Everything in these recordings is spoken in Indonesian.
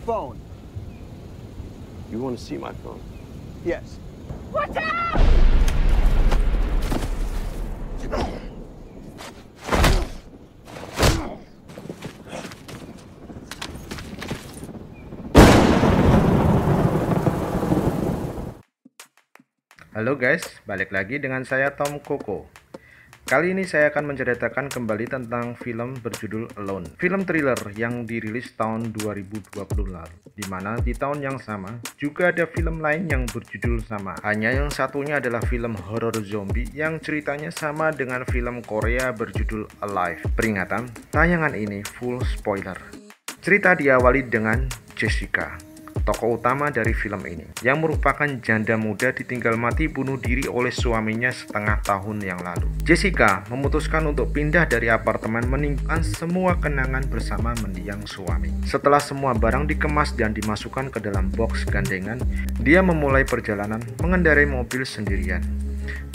phone. You want to see my phone? Yes. Watch out! Halo guys, balik lagi dengan saya Tom Koko. Kali ini saya akan menceritakan kembali tentang film berjudul Alone. Film thriller yang dirilis tahun 2020 lalu, dimana di tahun yang sama juga ada film lain yang berjudul sama. Hanya yang satunya adalah film horor zombie yang ceritanya sama dengan film Korea berjudul Alive. Peringatan, tayangan ini full spoiler. Cerita diawali dengan Jessica, tokoh utama dari film ini, yang merupakan janda muda ditinggal mati bunuh diri oleh suaminya setengah tahun yang lalu. Jessica memutuskan untuk pindah dari apartemen meninggalkan semua kenangan bersama mendiang suami. Setelah semua barang dikemas dan dimasukkan ke dalam box gandengan, dia memulai perjalanan mengendarai mobil sendirian,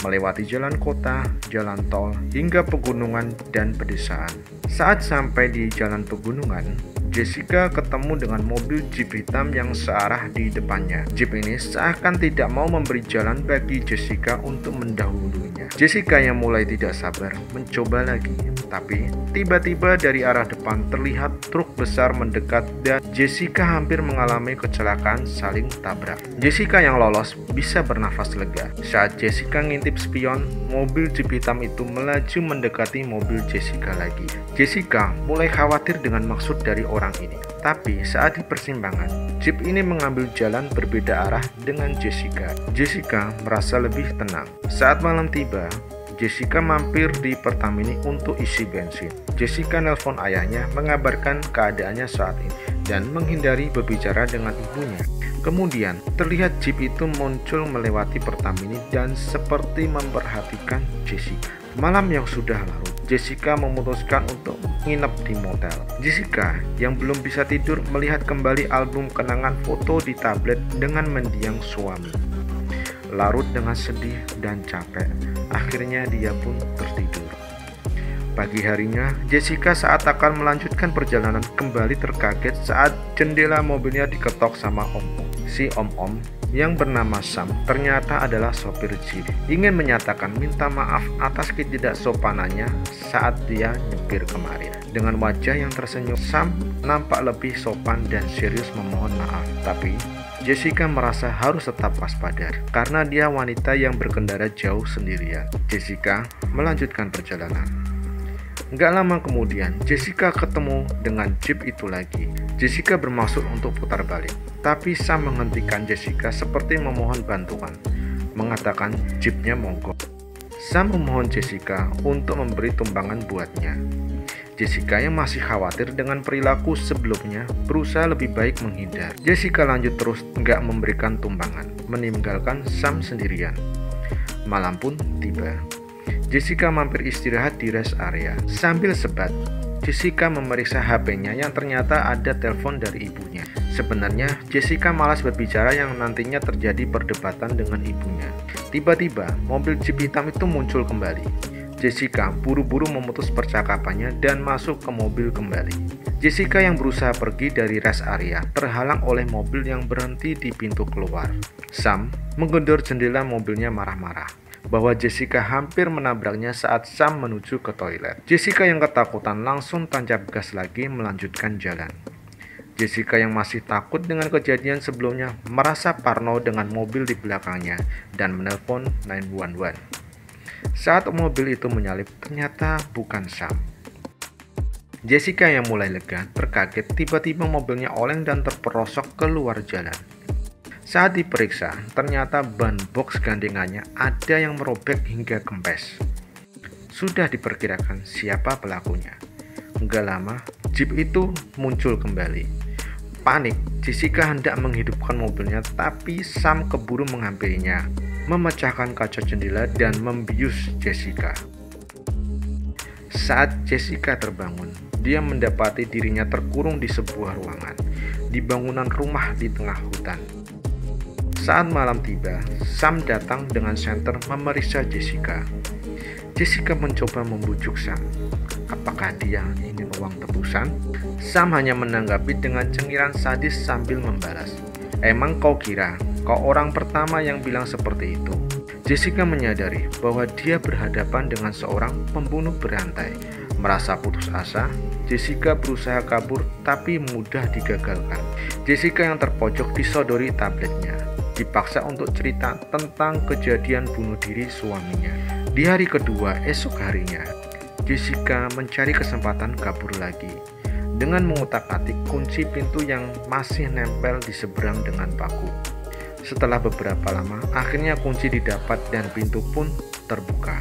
melewati jalan kota, jalan tol, hingga pegunungan dan pedesaan. Saat sampai di jalan pegunungan, Jessica ketemu dengan mobil Jeep hitam yang searah di depannya. Jeep ini seakan tidak mau memberi jalan bagi Jessica untuk mendahulunya. Jessica yang mulai tidak sabar mencoba lagi, tapi tiba-tiba dari arah depan terlihat truk besar mendekat dan Jessica hampir mengalami kecelakaan saling tabrak. Jessica yang lolos bisa bernafas lega. Saat Jessica ngintip spion, mobil Jeep hitam itu melaju mendekati mobil Jessica lagi. Jessica mulai khawatir dengan maksud dari orang ini. Tapi saat di persimpangan, Jeep ini mengambil jalan berbeda arah dengan Jessica. Jessica merasa lebih tenang. Saat malam tiba, Jessica mampir di Pertamini untuk isi bensin. Jessica nelpon ayahnya mengabarkan keadaannya saat ini dan menghindari berbicara dengan ibunya. Kemudian terlihat Jeep itu muncul melewati Pertamini dan seperti memperhatikan Jessica. Malam yang sudah larut, Jessica memutuskan untuk menginap di motel. Jessica yang belum bisa tidur melihat kembali album kenangan foto di tablet dengan mendiang suami. Larut dengan sedih dan capek, akhirnya dia pun tertidur. Pagi harinya, Jessica saat akan melanjutkan perjalanan kembali terkaget saat jendela mobilnya diketok sama om-om. Si om-om yang bernama Sam ternyata adalah sopir Jeep, ingin menyatakan minta maaf atas ketidaksopanannya saat dia nyepir kemarin. Dengan wajah yang tersenyum, Sam nampak lebih sopan dan serius memohon maaf. Tapi Jessica merasa harus tetap waspada karena dia wanita yang berkendara jauh sendirian. Jessica melanjutkan perjalanan. Nggak lama kemudian, Jessica ketemu dengan Jeep itu lagi. Jessica bermaksud untuk putar balik, tapi Sam menghentikan Jessica seperti memohon bantuan, mengatakan Jeepnya mogok. Sam memohon Jessica untuk memberi tumpangan buatnya. Jessica yang masih khawatir dengan perilaku sebelumnya berusaha lebih baik menghindar. Jessica lanjut terus nggak memberikan tumpangan, meninggalkan Sam sendirian. Malam pun tiba. Jessica mampir istirahat di rest area. Sambil sebat, Jessica memeriksa HP-nya yang ternyata ada telepon dari ibunya. Sebenarnya, Jessica malas berbicara yang nantinya terjadi perdebatan dengan ibunya. Tiba-tiba, mobil Jeep hitam itu muncul kembali. Jessica buru-buru memutus percakapannya dan masuk ke mobil kembali. Jessica yang berusaha pergi dari rest area terhalang oleh mobil yang berhenti di pintu keluar. Sam menggedor jendela mobilnya marah-marah bahwa Jessica hampir menabraknya saat Sam menuju ke toilet. Jessica yang ketakutan langsung tancap gas lagi melanjutkan jalan. Jessica yang masih takut dengan kejadian sebelumnya merasa parno dengan mobil di belakangnya dan menelpon 911. Saat mobil itu menyalip, ternyata bukan Sam. Jessica yang mulai lega, terkaget tiba-tiba mobilnya oleng dan terperosok keluar jalan. Saat diperiksa, ternyata ban box gandengannya ada yang merobek hingga kempes. Sudah diperkirakan siapa pelakunya. Enggak lama, Jeep itu muncul kembali. Panik, Jessica hendak menghidupkan mobilnya, tapi Sam keburu menghampirinya, memecahkan kaca jendela dan membius Jessica. Saat Jessica terbangun, dia mendapati dirinya terkurung di sebuah ruangan, di bangunan rumah di tengah hutan. Saat malam tiba, Sam datang dengan senter memeriksa Jessica. Jessica mencoba membujuk Sam, apakah dia ingin uang tebusan? Sam hanya menanggapi dengan cengiran sadis sambil membalas, "Emang kau kira kau orang pertama yang bilang seperti itu?" Jessica menyadari bahwa dia berhadapan dengan seorang pembunuh berantai. Merasa putus asa, Jessica berusaha kabur tapi mudah digagalkan. Jessica yang terpojok disodori tabletnya, dipaksa untuk cerita tentang kejadian bunuh diri suaminya. Di hari kedua esok harinya, Jessica mencari kesempatan kabur lagi dengan mengutak-atik kunci pintu yang masih nempel di seberang dengan paku. Setelah beberapa lama, akhirnya kunci didapat dan pintu pun terbuka.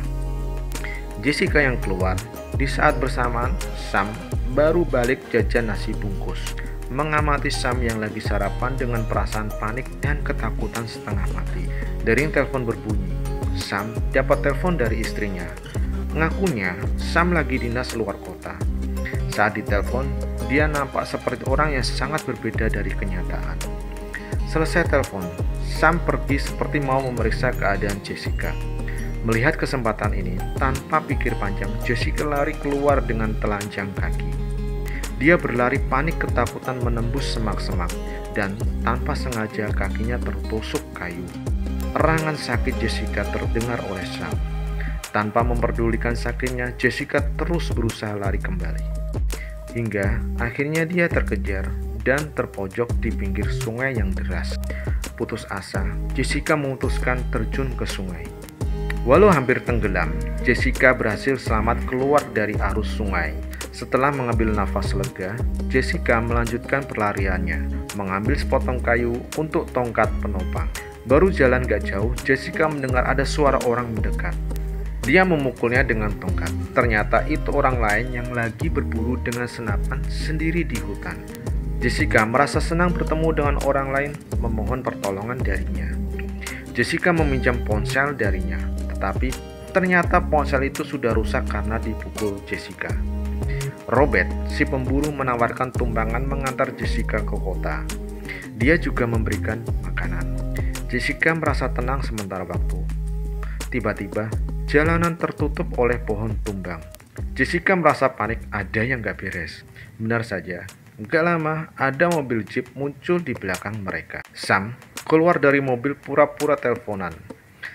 Jessica yang keluar, di saat bersamaan Sam baru balik jajan nasi bungkus. Mengamati Sam yang lagi sarapan dengan perasaan panik dan ketakutan setengah mati. Dering telepon berbunyi. Sam dapat telepon dari istrinya. Ngakunya Sam lagi dinas luar kota. Saat ditelepon, dia nampak seperti orang yang sangat berbeda dari kenyataan. Selesai telepon, Sam pergi seperti mau memeriksa keadaan Jessica. Melihat kesempatan ini, tanpa pikir panjang, Jessica lari keluar dengan telanjang kaki. Dia berlari panik ketakutan menembus semak-semak, dan tanpa sengaja kakinya tertusuk kayu. Erangan sakit Jessica terdengar oleh Sam. Tanpa memperdulikan sakitnya, Jessica terus berusaha lari kembali. Hingga akhirnya dia terkejar dan terpojok di pinggir sungai yang deras. Putus asa, Jessica memutuskan terjun ke sungai. Walau hampir tenggelam, Jessica berhasil selamat keluar dari arus sungai. Setelah mengambil nafas lega, Jessica melanjutkan pelariannya, mengambil sepotong kayu untuk tongkat penopang. Baru jalan gak jauh, Jessica mendengar ada suara orang mendekat. Dia memukulnya dengan tongkat. Ternyata itu orang lain yang lagi berburu dengan senapan sendiri di hutan. Jessica merasa senang bertemu dengan orang lain, memohon pertolongan darinya. Jessica meminjam ponsel darinya, tetapi ternyata ponsel itu sudah rusak karena dipukul Jessica. Robert, si pemburu, menawarkan tumpangan mengantar Jessica ke kota. Dia juga memberikan makanan. Jessica merasa tenang sementara waktu. Tiba-tiba, jalanan tertutup oleh pohon tumbang. Jessica merasa panik, ada yang gak beres. Benar saja, gak lama ada mobil jeep muncul di belakang mereka. Sam keluar dari mobil pura-pura teleponan.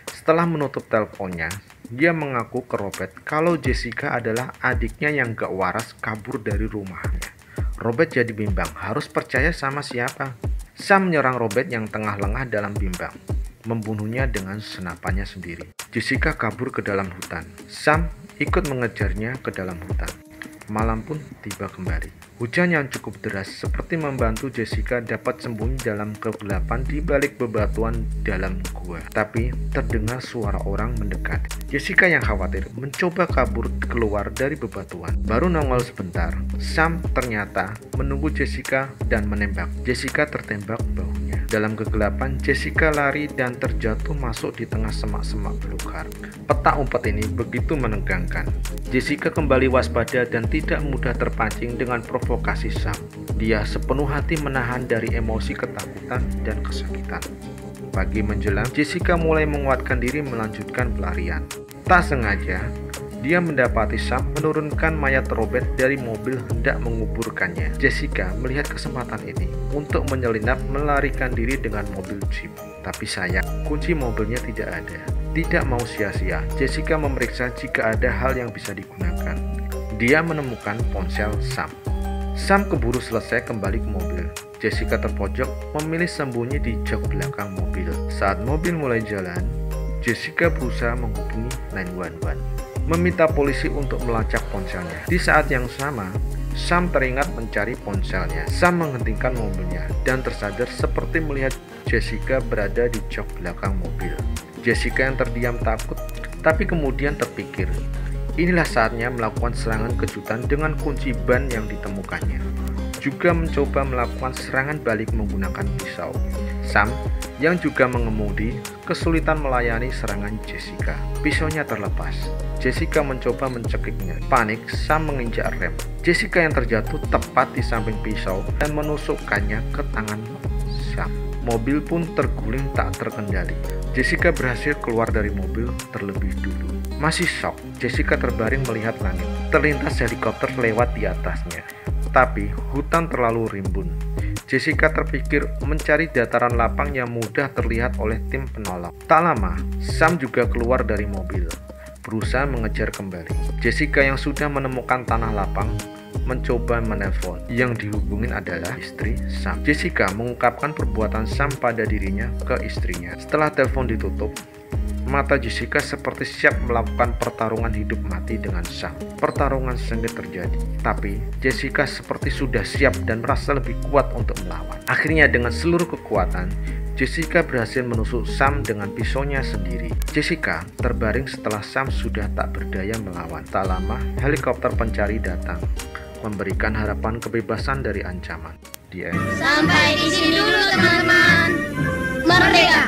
Setelah menutup teleponnya, dia mengaku ke Robert kalau Jessica adalah adiknya yang gak waras kabur dari rumahnya. Robert jadi bimbang, harus percaya sama siapa. Sam menyerang Robert yang tengah lengah dalam bimbang, membunuhnya dengan senapannya sendiri. Jessica kabur ke dalam hutan. Sam ikut mengejarnya ke dalam hutan. Malam pun tiba kembali. Hujan yang cukup deras seperti membantu Jessica dapat sembunyi dalam kegelapan di balik bebatuan dalam gua. Tapi terdengar suara orang mendekat. Jessica yang khawatir mencoba kabur keluar dari bebatuan. Baru nongol sebentar, Sam ternyata menunggu Jessica dan menembak. Jessica tertembak bahunya. Dalam kegelapan, Jessica lari dan terjatuh masuk di tengah semak-semak belukar. Peta umpet ini begitu menegangkan. Jessica kembali waspada dan tidak mudah terpancing dengan provokasi Sam. Dia sepenuh hati menahan dari emosi ketakutan dan kesakitan. Pagi menjelang, Jessica mulai menguatkan diri melanjutkan pelarian. Tak sengaja, dia mendapati Sam menurunkan mayat Robert dari mobil hendak menguburkannya. Jessica melihat kesempatan ini untuk menyelinap melarikan diri dengan mobil jeep. Tapi sayang, kunci mobilnya tidak ada. Tidak mau sia-sia, Jessica memeriksa jika ada hal yang bisa digunakan. Dia menemukan ponsel Sam. Sam keburu selesai kembali ke mobil. Jessica terpojok memilih sembunyi di jok belakang mobil. Saat mobil mulai jalan, Jessica berusaha menghubungi 911, meminta polisi untuk melacak ponselnya. Di saat yang sama, Sam teringat mencari ponselnya. Sam menghentikan mobilnya dan tersadar seperti melihat Jessica berada di jok belakang mobil. Jessica yang terdiam takut, tapi kemudian terpikir, inilah saatnya melakukan serangan kejutan dengan kunci ban yang ditemukannya. Juga mencoba melakukan serangan balik menggunakan pisau. Sam, yang juga mengemudi, kesulitan melayani serangan Jessica. Pisaunya terlepas. Jessica mencoba mencekiknya. Panik, Sam menginjak rem. Jessica yang terjatuh tepat di samping pisau dan menusukkannya ke tangan Sam. Mobil pun terguling tak terkendali. Jessica berhasil keluar dari mobil terlebih dulu. Masih shock, Jessica terbaring melihat langit. Terlintas helikopter lewat di atasnya, tapi hutan terlalu rimbun. Jessica terpikir mencari dataran lapang yang mudah terlihat oleh tim penolong. Tak lama, Sam juga keluar dari mobil, berusaha mengejar kembali. Jessica yang sudah menemukan tanah lapang mencoba menelpon. Yang dihubungin adalah istri Sam. Jessica mengungkapkan perbuatan Sam pada dirinya ke istrinya. Setelah telepon ditutup, mata Jessica seperti siap melakukan pertarungan hidup mati dengan Sam. Pertarungan sengit terjadi, tapi Jessica seperti sudah siap dan merasa lebih kuat untuk melawan. Akhirnya dengan seluruh kekuatan, Jessica berhasil menusuk Sam dengan pisaunya sendiri. Jessica terbaring setelah Sam sudah tak berdaya melawan. Tak lama, helikopter pencari datang, memberikan harapan kebebasan dari ancaman. Sampai di sini dulu teman-teman. Merdeka!